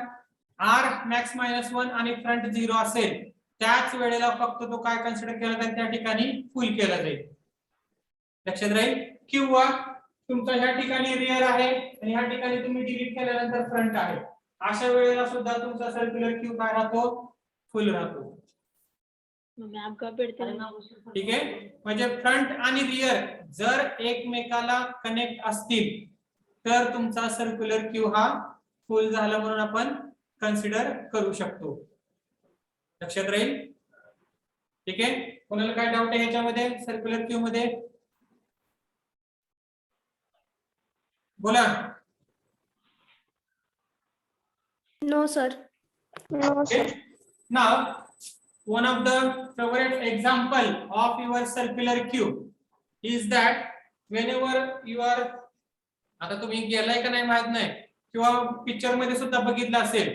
आर मॅक्स मायनस 1 आणि फ्रंट 0 असेल त्याच वेळेला फक्त तो काय कन्सिडर केला जाईल? त्या ठिकाणी फुल केला जाईल. लक्षात राहील. किंवा तुमचा ह्या ठिकाणी रियर आहे आणि ह्या ठिकाणी तुम्ही डिलीट केल्यानंतर फ्रंट आहे, अशा वेळेला सुद्धा तुमचा सर्क्युलर क्यू काय राहतो? फुल राहतो. ठीक आहे. म्हणजे फ्रंट आणि रियर जर एकमेकाला कनेक्ट असतील तर तुमचा सर्क्युलर क्यू हा फुल झाला म्हणून आपण कन्सिडर करू शकतो. लक्षात राहील. ठीक आहे. कोणाला काय डाऊट आहे याच्यामध्ये? सर्क्युलर क्यू मध्ये बोला. No sir. No sir. Now, one of the favorite example of your circular cube is that whenever you are, आता तुम्ही गेलाय का नाही माहित नाही, किंवा पिक्चर मध्ये सुद्धा बघितलं असेल,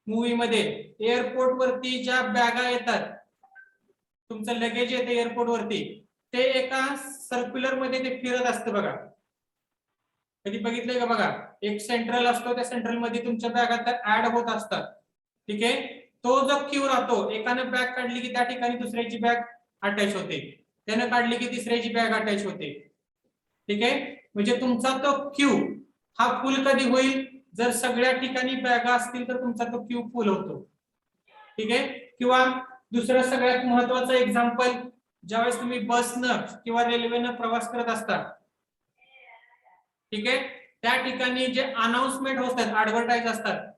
मूवी मध्ये एअरपोर्ट वरती ज्या बॅगा येतात, तुमचं लगेज येते एअरपोर्ट वरती, ते एका सर्क्युलर मध्ये ते फिरत असतं बघा. कधी बघितलंय का बघा, एक सेंट्रल असतो, त्या सेंट्रल मध्ये तुमच्या बॅगा ऍड होत असतात. ठीक आहे. तो जो क्यू राहतो, एकाने बॅग काढली की त्या ठिकाणी दुसऱ्याची बॅग अटॅच होते, त्याने काढली की तिसऱ्याची बॅग अटॅच होते. ठीक आहे. म्हणजे तुमचा तो क्यू हा फुल कधी होईल, जर सगळ्या ठिकाणी बॅगा असतील तर तुमचा तो क्यू फुल होतो. ठीक आहे. किंवा दुसरं सगळ्यात महत्वाचं एक्झाम्पल, ज्यावेळेस तुम्ही बसनं किंवा रेल्वेनं प्रवास करत असता, ठीक आहे, त्या ठिकाणी जे अनाउन्समेंट होतात, ऍडव्हर्टाईज असतात,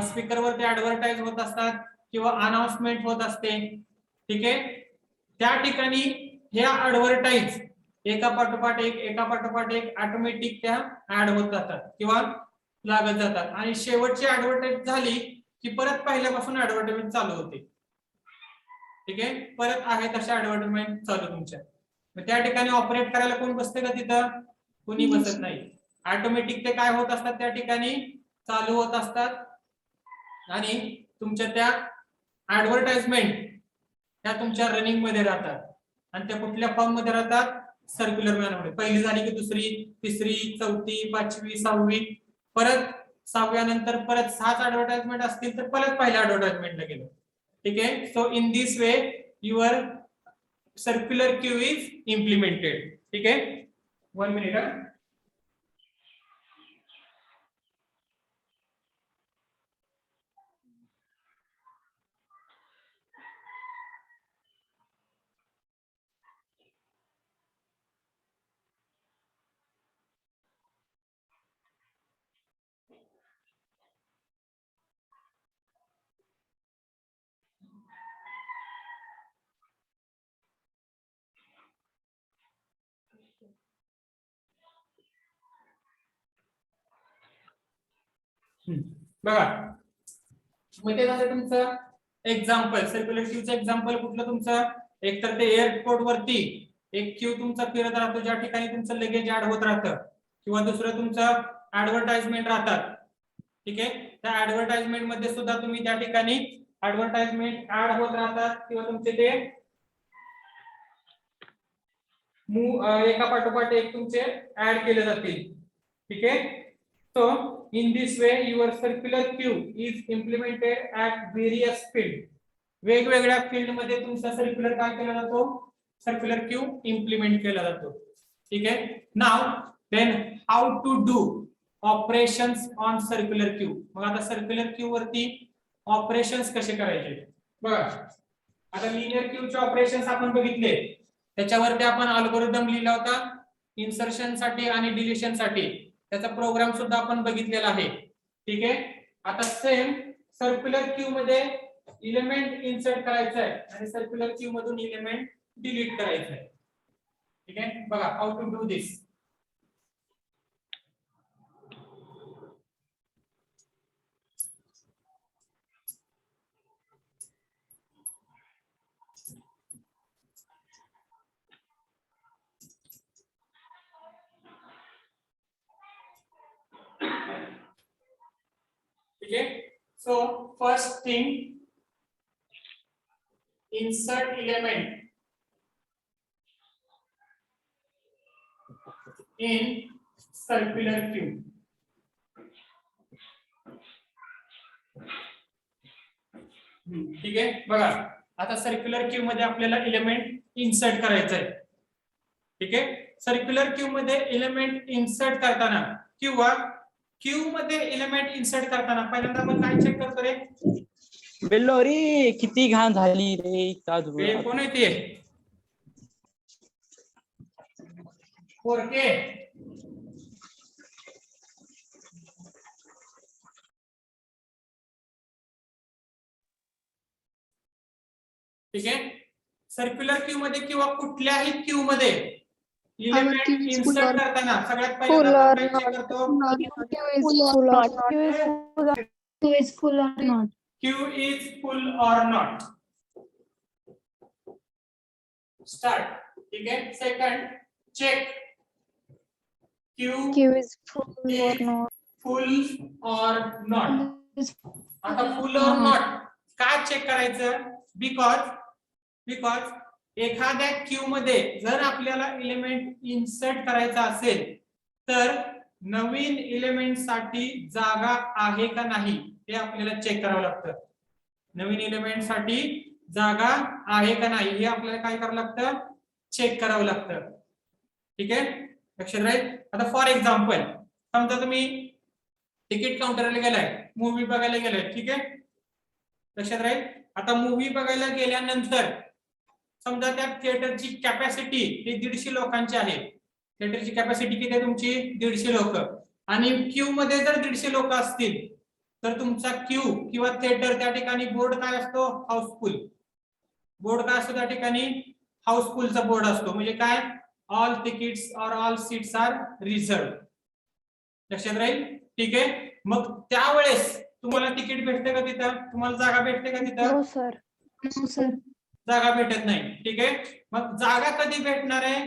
स्पीकरवर ते ऍडव्हर्टाईज होत असतात किंवा अनाउन्समेंट होत असते. ठीक आहे. त्या ठिकाणी ह्या ऍडव्हर्टाईज एका पाठोपाठ एक ऑटोमॅटिक त्या ऍड होत जातात किंवा लागत जातात, आणि शेवटची ऍडव्हर्टाईज झाली की परत पहिल्यापासून ऍडव्हर्टाइजमेंट चालू होते. ठीक आहे. परत आहे तशा ऍडव्हर्टाइजमेंट चालू तुमच्या. मग त्या ठिकाणी ऑपरेट करायला कोण बसते का तिथं? कोणी बसत नाही. ऑटोमॅटिक ते काय होत असतात, त्या ठिकाणी चालू होत असतात, आणि तुमच्या त्या ऍडव्हर्टाइजमेंट त्या तुमच्या रनिंग मध्ये राहतात. आणि त्या कुठल्या फॉर्म मध्ये राहतात? सर्क्युलर मॅनमध्ये. पहिली झाली की दुसरी, तिसरी, चौथी, पाचवी, सहावी, परत सहाव्यानंतर परत 6 ऍडव्हर्टाइजमेंट असतील तर परत पहिल्या ऍडव्हर्टाइजमेंटला गेलो. ठीक आहे. So in this way your circular Q is implemented. ठीक आहे. 1 मिनिट. बघा, मग ते झालं तुमचं एक्झाम्पल. सर्क्युलर क्यूचं एक्झाम्पल कुठलं तुमचं? एक तर ते एअरपोर्ट वरती एक क्यू तुमचा फिरत राहतो, ज्या ठिकाणी तुमचं लगेज ऍड होत राहतं, किंवा दुसरं तुमचं ऍडव्हर्टाइजमेंट राहतात. ठीक आहे. त्या ऍडव्हर्टाइजमेंट मध्ये सुद्धा तुम्ही त्या ठिकाणी ऍडव्हर्टाइजमेंट ऍड होत राहतात, किंवा तुमचे ते एका पाठोपाठ एक तुमचे ऍड केले जातील. ठीक आहे. So in this way your circular queue is implemented at various field. वेगवेगळ्या फील्ड मध्ये तुमचा सर्क्युलर काय केला जातो? सर्क्युलर क्यू इम्प्लिमेंट केला जातो. ठीक आहे. Now then how to do operations on circular queue. मग आता सर्क्युलर क्यू वरती ऑपरेशन्स कसे करायचे बघा. आता लिनियर क्यूचे ऑपरेशन्स आपण बघितले, त्याच्यावरती आपण अल्गोरिदम लिहिला होता इन्सर्शन साठी आणि डिलिशन साठी. त्याचा प्रोग्राम सुद्धा आपण बघितलेला आहे. ठीक आहे. आता सेम सर्क्युलर क्यू मध्ये इलेमेंट इन्सर्ट करायचा आहे आणि सर्क्युलर क्यू मधून इलेमेंट डिलीट करायचा आहे. ठीक आहे. बघा हाऊ टू डू दिस. ठीक आहे. So first thing, insert element in circular queue. ठीक आहे. बघा, आता सर्क्युलर क्यू मध्ये आपल्याला एलिमेंट इन्सर्ट करायचं आहे. ठीक आहे. सर्क्युलर क्यू मध्ये एलिमेंट इन्सर्ट करताना किंवा क्यू मध्ये एलिमेंट इन्सर्ट करताना पहिल्यांदा आपण काय चेक करतो रे? बेल्लो रे, किती घाण झाली रे. कोण आहे ते? 4K. ठीक आहे. सर्क्युलर क्यू मध्ये किंवा कुठल्याही क्यू मध्ये element Q is full insert or- करताना सगळ्यात full पहिल्यांदा or आपण काय check not. करतो? Q is full or not. Q is full or Q is full or not. Q is full or not. Start. ठीक है. Second, check Q Q is full or is not. full or not. Is आता full or not का चेक करायचं? बिकॉज एखाद्या क्यू मध्ये जर आपल्याला एलिमेंट इन्सर्ट करायचा असेल तर नवीन एलिमेंट साठी जागा आहे का नाही हे आपल्याला चेक करावं लागतं. नवीन एलिमेंट साठी जागा आहे का नाही हे आपल्याला काय करावं लागतं? चेक करावं लागतं. ठीक आहे, लक्षात राहील. आता फॉर एक्झाम्पल समजा तुम्ही तिकीट काउंटरला गेलाय, मूवी बघायला गेलाय. ठीक आहे, लक्षात राहील. आता मूवी बघायला गेल्यानंतर समजा त्या थिएटरची कॅपॅसिटी ही 150 लोकांची आहे. थिएटरची कॅपॅसिटी किती आहे तुमची? 150 लोक. आणि क्यू मध्ये जर 150 लोक असतील तर तुमचा क्यू किंवा थिएटर त्या ठिकाणी बोर्ड काय असतो? हाऊसफुल. बोर्ड काय असतो त्या ठिकाणी? हाऊसफुलचा बोर्ड असतो. म्हणजे काय? ऑल तिकीट्स और ऑल सीट्स आर रिझर्व. लक्षात राहील. ठीक आहे, मग त्यावेळेस तुम्हाला तिकीट भेटते का तिथं? तुम्हाला जागा भेटते का तिथं? No sir. No, sir. जागा भेटत नाही. ठीक आहे, मग जागा कधी भेटणार आहे?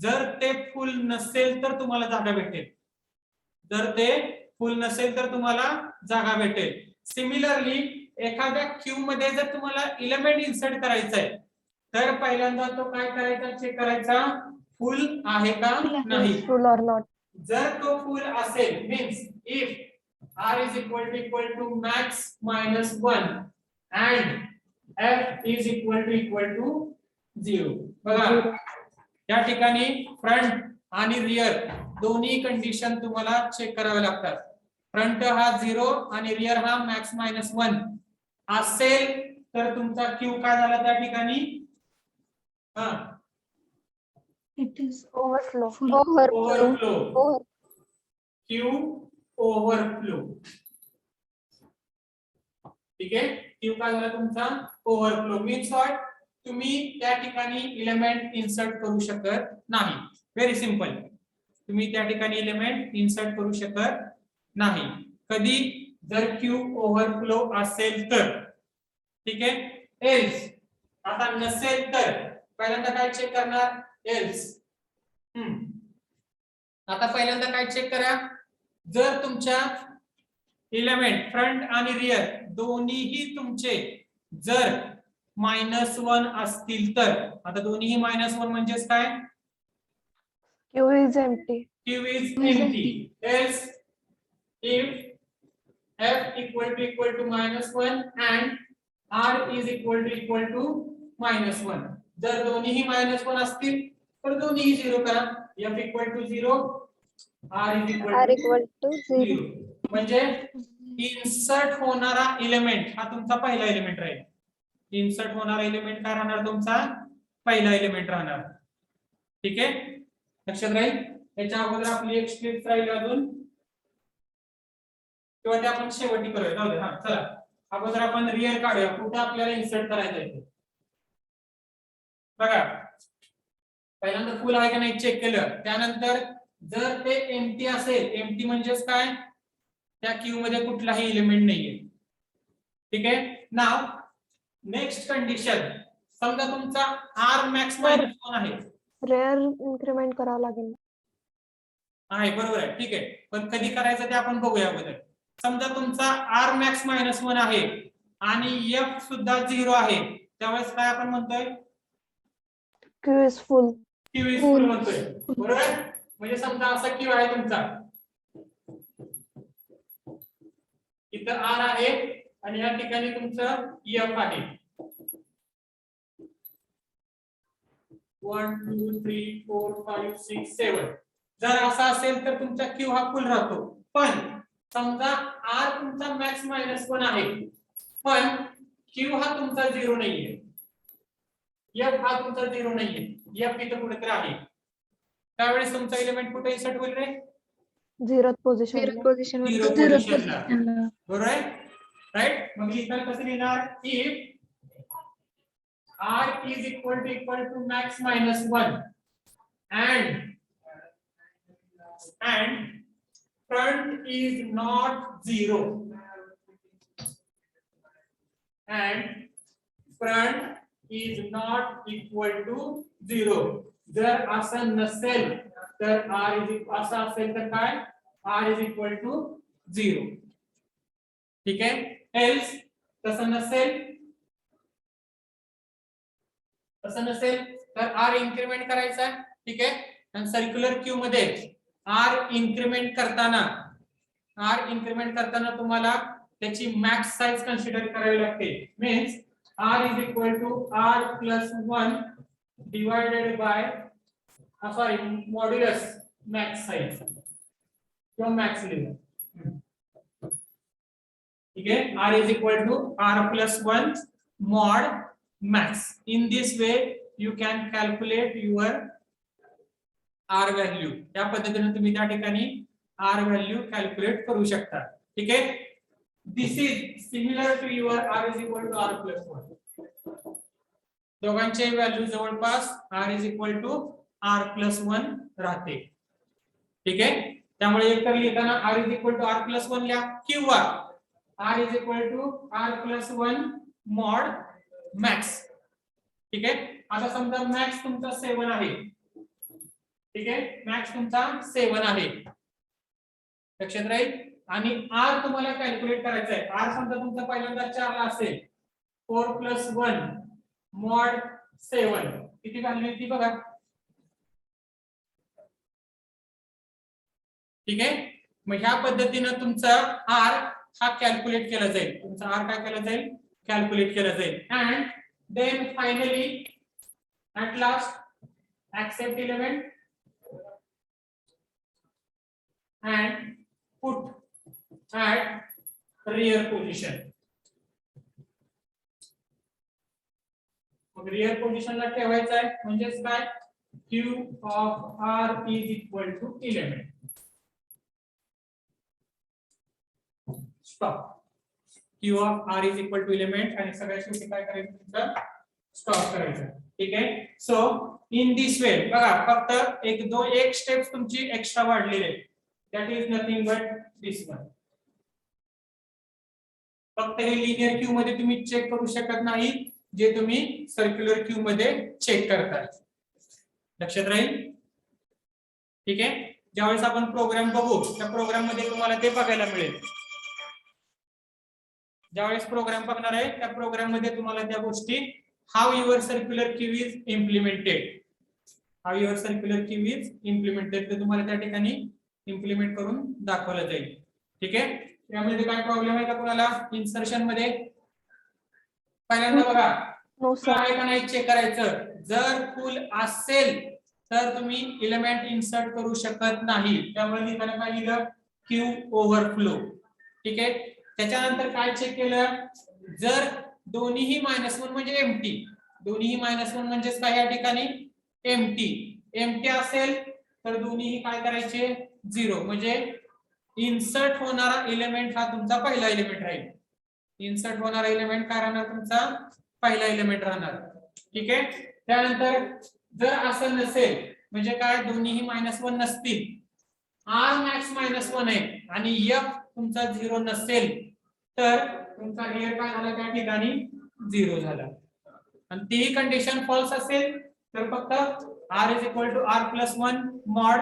जर ते फुल नसेल तर तुम्हाला जागा भेटेल. जर ते फुल नसेल तर तुम्हाला जागा भेटेल. सिमिलरली एखाद्या क्यू मध्ये जर तुम्हाला एलिमेंट इन्सर्ट करायचा आहे तर पहिल्यांदा तो काय करायचा? चेक करायचा फुल आहे का नाही. Full or not. जर तो फुल असेल means if r is equal to max minus 1 and f is equal to 0. बघा या ठिकाणी फ्रंट आणि रियर दोन्ही कंडिशन तुम्हाला चेक करावे लागतात. फ्रंट हा 0 आणि रियर हा मॅक्स मायनस 1 असेल तर तुमचा क्यू काय झाला त्या ठिकाणी? हा, It is Overflow. full. Overflow. Q overflow. ठीक आहे, क्यू काय झाला तुमचा? ओव्हरफ्लो. Means what? तुम्ही त्या ठिकाणी एलिमेंट इन्सर्ट करू शकत नाही. Very simple. तुम्ही त्या ठिकाणी एलिमेंट इन्सर्ट करू शकत नाही. कधी? जर क्यू ओव्हरफ्लो असेल तर. ठीक आहे, एल्स. आता नसेल तर पहिल्यांदा काय चेक करणार? एल्स. आता पहिल्यांदा काय चेक करा? जर तुमच्या एलिमेंट फ्रंट आणि रियर दोन्हीही तुमचे जर -1 असतील तर. आता दोन्हीही -1 म्हणजेच काय? Q is empty. Q is empty. Else if f equal to -1 and r is equal to -1. जर दोन्हीही -1 असतील तर दोन्हीही 0 करा. f equal to 0, r is equal to 0. म्हणजे इन्सर्ट होणारा एलिमेंट हा तुमचा पहिला एलिमेंट राहील. इन्सर्ट होणारा एलिमेंट काय राहणार? तुमचा पहिला एलिमेंट राहणार. ठीक आहे, लक्षात राहील. याच्या अगोदर आपली एक स्ट्रिप राहील अजून किंवा ते आपण शेवटी करूया. जाऊ दे. हा, चला अगोदर आपण रियर काढूया. कुठे आपल्याला इन्सर्ट करायचं आहे? बघा पहिल्यांदा फुल आहे का नाही चेक केलं. त्यानंतर जर ते एम्प्टी असेल, एम्प्टी म्हणजेच काय? त्या क्यू मध्ये कुठलाही एलिमेंट नाहीये. ठीक आहे, नाव नेक्स्ट कंडिशन. समजा तुमचा r मॅक्स मायनस 1 आहे. Rare increment करावं लागेल. आहे, बरोबर आहे. ठीक आहे, पण कधी करायचं ते आपण बघूया अगोदर. समजा तुमचा r मॅक्स -1 आहे आणि f सुद्धा 0 आहे, त्यावेळेस काय आपण म्हणतोय? Q is full. Q is फुल म्हणतोय. बरोबर. म्हणजे समजा असा क्यू आहे तुमचा, इथं r आहे आणि या ठिकाणी तुमचं f आहे. 1 2 3 4 5 6 7. जर असा असेल तर तुमचा क्यू हा फुल राहतो. पण समजा r तुमचा मॅक्स -1 आहे पण क्यू हा तुमचा 0 नाहीये. f हा तुमचा 0 नाहीये. f इथं कुठेतरी आहे. त्यावेळेस तुमचा एलिमेंट कुठे इन्सर्ट होईल रे? 0th position. 0 पोझिशनला. बरोबर आहे, राईट. मग इथं कसं लिहिणार? If r is equal to max -1 and and front is not 0 and front is not equal to 0. जर असं नसेल तर असं असेल तर काय r is equal to 0. ठीक आहे. एल्स तसं नसेल तर r इन्क्रीमेंट करायचा. ठीक आहे. आणि सर्क्युलर क्यू मध्ये r इन्क्रीमेंट करताना तुम्हाला त्याची मॅक्स साइज कन्सिडर करावी लागते. Means r is equal to r plus 1 divided by modulus max size किंवा मॅक्स लेवल. ठीक आहे. r is equal to r plus 1 mod max. In this way you can calculate your r value. त्या पद्धतीने तुम्ही त्या ठिकाणी r value कॅल्क्युलेट करू शकता. ठीक आहे. This is similar to your r is equal to r plus 1. दोघांचे व्हॅल्यू जवळपास r is equal to r plus 1 राहते. ठीक आहे. त्यामुळे एकतर लिहिताना r is equal to r plus 1 लिहा किंवा r is equal to r plus 1 mod max. ठीक आहे. आता समजा मॅक्स तुमचा 7 आहे. ठीक आहे. मॅक्स तुमचा 7 आहे. लक्षात राहील. आणि r तुम्हाला कॅल्क्युलेट करायचा आहे. r समजा तुमचा पहिल्यांदा 4 ला असेल 4 plus 1 mod 7 किती व्हॅल्यू येते बघा. ठीक आहे. मग ह्या पद्धतीने तुमचा r हा कॅल्क्युलेट केला जाईल. तुमचा r काय केला जाईल कॅल्क्युलेट केला जाईल. And then finally at last accept element and put at rear position. मग rear position ला ठेवायचं आहे म्हणजेच काय q of r is equal to element. Stop. q of r is equal to element आणि सगळ्या शेवटी काय करायचं तुमचं स्टॉप करायचं. ठीक आहे. सो इन दिस वे बघा फक्त एक स्टेप्स तुमची एक्स्ट्रा वाढलेली आहे. That is nothing but this one. फक्त हे लिनियर क्यू मध्ये तुम्ही चेक करू शकत नाही जे तुम्ही सर्क्युलर क्यू मध्ये चेक करताय. लक्षात राहील. ठीक आहे. ज्यावेळेस आपण प्रोग्राम बघू त्या प्रोग्राम मध्ये तुम्हाला ते बघायला मिळेल. ज्यावेळेस प्रोग्राम बघणार आहे त्या प्रोग्राम मध्ये तुम्हाला त्या गोष्टी how your circular queue is implemented ते तुम्हाला त्या ठिकाणी इम्प्लिमेंट करून दाखवलं जाईल. ठीक आहे. त्यामध्ये काय प्रॉब्लेम आहे का कोणाला इन्सर्शन मध्ये पहिल्यांदा बघा नो फुल आहे का नाही चेक करायचं. जर फुल असेल तर तुम्ही एलिमेंट इन्सर्ट करू शकत नाही. त्यामुळे लिहिताना काय लिहिलं क्यू ओव्हरफ्लो. ठीक आहे. त्याच्यानंतर काय चेक केलं जर दोन्हीही -1 म्हणजे एम्प्टी. दोन्हीही -1 म्हणजेच काय या ठिकाणी एम्प्टी असेल तर दोन्हीही काय करायचे 0 म्हणजे इन्सर्ट होणारा एलिमेंट हा तुमचा पहिला एलिमेंट राहील. इन्सर्ट होणारा एलिमेंट काय राहणार तुमचा पहिला एलिमेंट राहणार. ठीक आहे. त्यानंतर जर असं नसेल म्हणजे काय दोन्हीही -1 नसतील r max -1 आहे आणि f तुमचा 0 नसेल तर तुमचा रिअर काय झाला त्या ठिकाणी 0 झाला. आणि तीही कंडिशन फॉल्स असेल तर फक्त r is equal to r plus 1 mod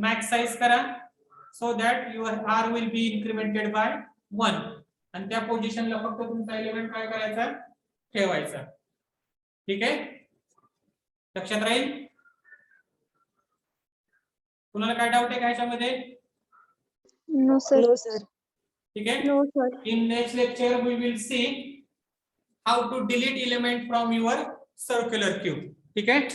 max size करा so that your r will be incremented by 1 आणि त्या पोझिशनला फक्त तुमचा एलिमेंट काय करायचा ठेवायचा. ठीक आहे. लक्षात राहील. कुणाला काय डाऊट आहे का ह्याच्यामध्ये? No sir. ठीक आहे. No sir. In next lecture we will see how to delete element from your circular queue. ठीक आहे.